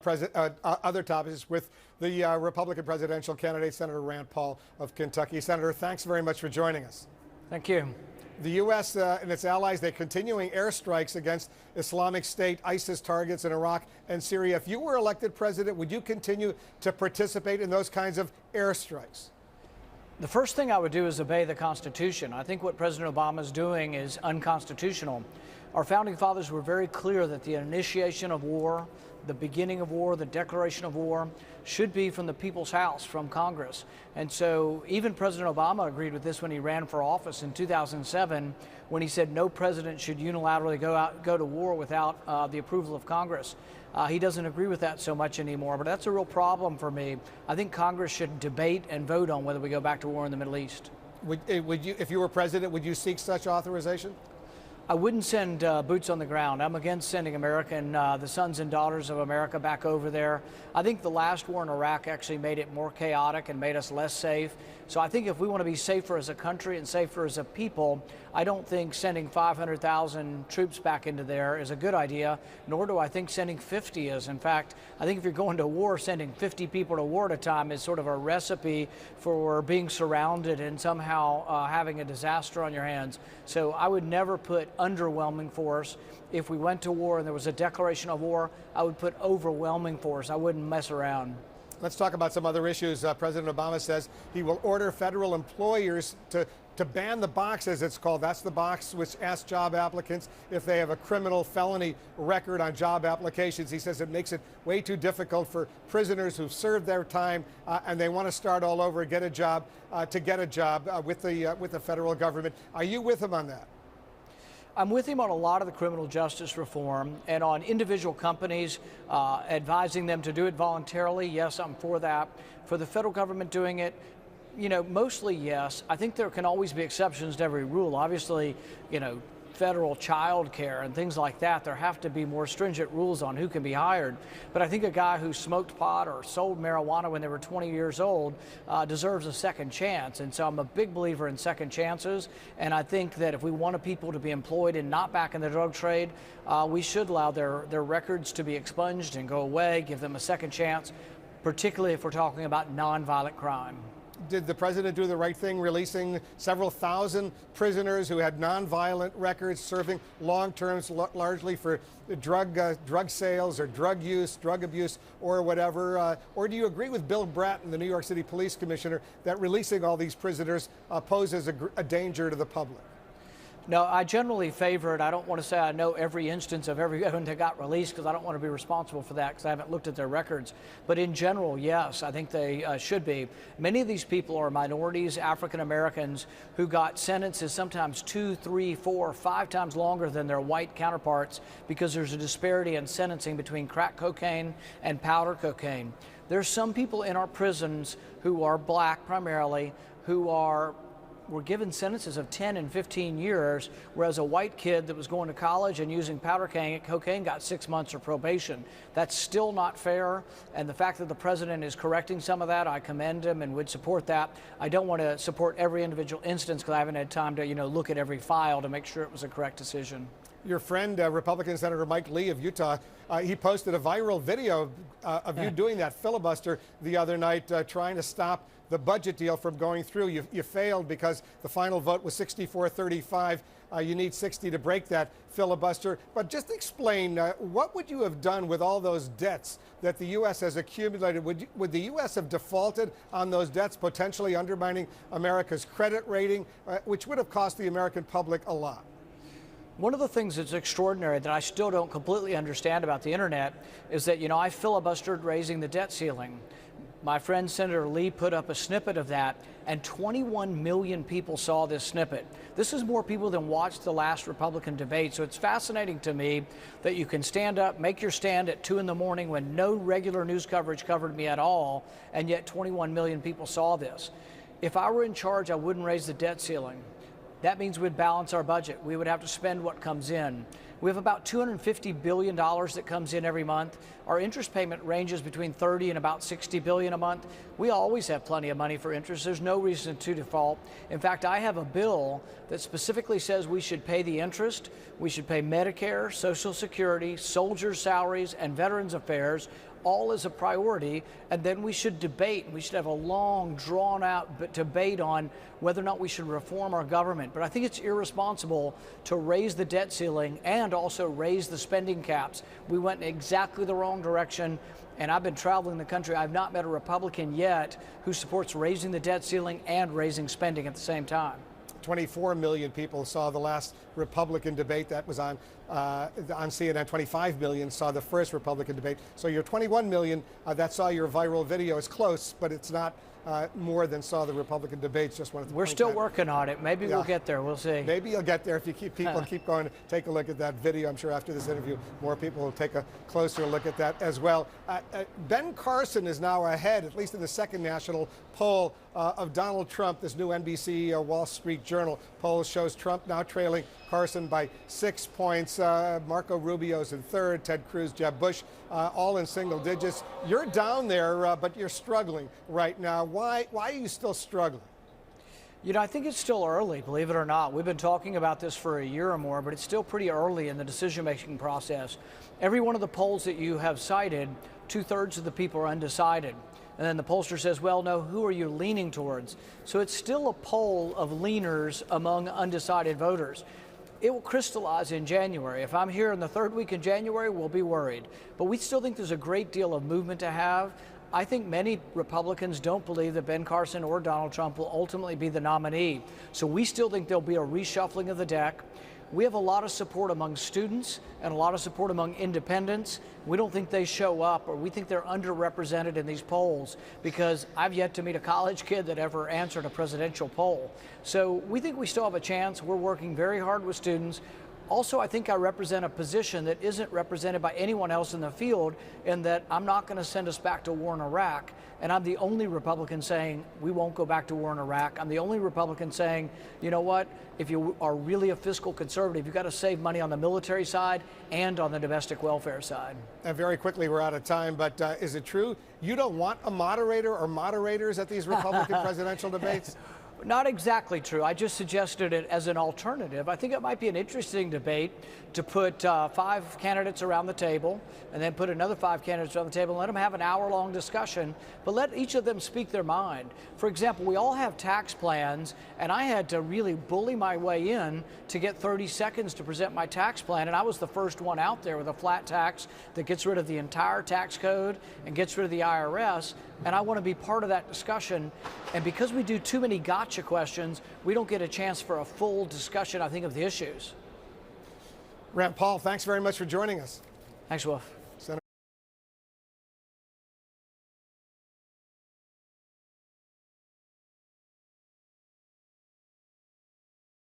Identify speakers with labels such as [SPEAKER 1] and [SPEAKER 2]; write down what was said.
[SPEAKER 1] other topics with the Republican presidential candidate, Senator Rand Paul of Kentucky. Senator, thanks very much for joining us.
[SPEAKER 2] Thank you.
[SPEAKER 1] The U.S. And its allies, they're continuing airstrikes against Islamic State, ISIS targets in Iraq and Syria. If you were elected president, would you continue to participate in those kinds of airstrikes?
[SPEAKER 2] The first thing I would do is obey the Constitution. I think what President Obama is doing is unconstitutional. Our founding fathers were very clear that the initiation of war, the beginning of war, the declaration of war should be from the people's house, from Congress. And so even President Obama agreed with this when he ran for office in 2007, when he said no president should unilaterally go to war without the approval of Congress. He doesn't agree with that so much anymore, but that's a real problem for me. I think Congress should debate and vote on whether we go back to war in the Middle East.
[SPEAKER 1] Would you, if you were president, would you seek such authorization?
[SPEAKER 2] I wouldn't send boots on the ground. I'm against sending the sons and daughters of America back over there. I think the last war in Iraq actually made it more chaotic and made us less safe. So I think if we want to be safer as a country and safer as a people, I don't think sending 500,000 troops back into there is a good idea, nor do I think sending 50 is. In fact, I think if you're going to war, sending 50 people to war at a time is sort of a recipe for being surrounded and somehow having a disaster on your hands. So I would never put underwhelming force. If we went to war and there was a declaration of war, I would put overwhelming force. I wouldn't mess around.
[SPEAKER 1] Let's talk about some other issues. President Obama says he will order federal employers to ban the box, as it's called. That's the box which asks job applicants if they have a criminal felony record on job applications. He says it makes it way too difficult for prisoners who've served their time and they want to start all over and get a job with the federal government. Are you with him on that?
[SPEAKER 2] I'm with him on a lot of the criminal justice reform and on individual companies advising them to do it voluntarily. Yes, I'm for that. For the federal government doing it, mostly yes. I think there can always be exceptions to every rule. Obviously, federal child care and things like that, there have to be more stringent rules on who can be hired. But I think a guy who smoked pot or sold marijuana when they were 20 years old deserves a second chance. And so I'm a big believer in second chances. And I think that if we want people to be employed and not back in the drug trade, we should allow their records to be expunged and go away, give them a second chance, particularly if we're talking about nonviolent crime.
[SPEAKER 1] Did the president do the right thing, releasing several thousand prisoners who had nonviolent records, serving long terms largely for drug sales or drug use, drug abuse, or whatever? Or do you agree with Bill Bratton, the New York City Police Commissioner, that releasing all these prisoners poses a danger to the public?
[SPEAKER 2] No, I generally favor it. I don't want to say I know every instance of everyone that got released because I don't want to be responsible for that because I haven't looked at their records. But in general, yes, I think they should be. Many of these people are minorities, African Americans, who got sentences sometimes 2, 3, 4, 5 times longer than their white counterparts because there's a disparity in sentencing between crack cocaine and powder cocaine. There's some people in our prisons who are black primarily, who were given sentences of 10 and 15 years, whereas a white kid that was going to college and using powder cocaine got 6 months of probation. That's still not fair, and the fact that the president is correcting some of that, I commend him and would support that. I don't want to support every individual instance because I haven't had time to look at every file to make sure it was a correct decision.
[SPEAKER 1] Your friend, Republican Senator Mike Lee of Utah, he posted a viral video of you doing that filibuster the other night, trying to stop the budget deal from going through. You failed because the final vote was 64-35. You need 60 to break that filibuster. But just explain, what would you have done with all those debts that the U.S. has accumulated? Would the U.S. have defaulted on those debts, potentially undermining America's credit rating, which would have cost the American public a lot?
[SPEAKER 2] One of the things that's extraordinary that I still don't completely understand about the internet is that, I filibustered raising the debt ceiling. My friend Senator Lee put up a snippet of that, and 21 million people saw this snippet. This is more people than watched the last Republican debate, so it's fascinating to me that you can stand up, make your stand at 2 in the morning when no regular news coverage covered me at all, and yet 21 million people saw this. If I were in charge, I wouldn't raise the debt ceiling. That means we'd balance our budget. We would have to spend what comes in. We have about $250 billion that comes in every month. Our interest payment ranges between $30 and about $60 billion a month. We always have plenty of money for interest. There's no reason to default. In fact, I have a bill that specifically says we should pay the interest. We should pay Medicare, Social Security, soldiers' salaries, and Veterans Affairs all as a priority, and then we should debate. We should have a long, drawn-out debate on whether or not we should reform our government. But I think it's irresponsible to raise the debt ceiling and also raise the spending caps. We went in exactly the wrong direction, and I've been traveling the country. I've not met a Republican yet who supports raising the debt ceiling and raising spending at the same time.
[SPEAKER 1] 24 million people saw the last Republican debate that was on CNN. 25 million saw the first Republican debate. So your 21 million that saw your viral video is close, but it's not more than saw the Republican debates. Just wanted to
[SPEAKER 2] We're still working on it. Maybe we'll get there. We'll see.
[SPEAKER 1] Maybe you'll get there if you keep going to take a look at that video. I'm sure after this interview, more people will take a closer look at that as well. Ben Carson is now ahead, at least in the second national poll, of Donald Trump. This new NBC Wall Street Journal poll shows Trump now trailing Carson by 6 points. Marco Rubio's in third, Ted Cruz, Jeb Bush, all in single digits. You're down there, but you're struggling right now. Why are you still struggling?
[SPEAKER 2] You know, I think it's still early, believe it or not. We've been talking about this for a year or more, but it's still pretty early in the decision-making process. Every one of the polls that you have cited, 2/3 of the people are undecided. And then the pollster says, well, no, who are you leaning towards? So it's still a poll of leaners among undecided voters. It will crystallize in January. If I'm here in the third week in January, we'll be worried. But we still think there's a great deal of movement to have. I think many Republicans don't believe that Ben Carson or Donald Trump will ultimately be the nominee. So we still think there'll be a reshuffling of the deck. We have a lot of support among students and a lot of support among independents. We don't think they show up, or we think they're underrepresented in these polls, because I've yet to meet a college kid that ever answered a presidential poll. So we think we still have a chance. We're working very hard with students. Also, I think I represent a position that isn't represented by anyone else in the field, in that I'm not going to send us back to war in Iraq. And I'm the only Republican saying we won't go back to war in Iraq. I'm the only Republican saying, you know what, if you are really a fiscal conservative, you've got to save money on the military side and on the domestic welfare side.
[SPEAKER 1] And very quickly, we're out of time, but is it true you don't want a moderator or moderators at these Republican presidential debates?
[SPEAKER 2] Not exactly true. I just suggested it as an alternative. I think it might be an interesting debate to put 5 candidates around the table and then put another 5 candidates around the table and let them have an hour-long discussion, but let each of them speak their mind. For example, we all have tax plans, and I had to really bully my way in to get 30 seconds to present my tax plan, and I was the first one out there with a flat tax that gets rid of the entire tax code and gets rid of the IRS, and I want to be part of that discussion. And because we do too many gotcha questions, we don't get a chance for a full discussion, I think, of the issues.
[SPEAKER 1] Rand Paul, thanks very much for joining us.
[SPEAKER 2] Thanks, Wolf.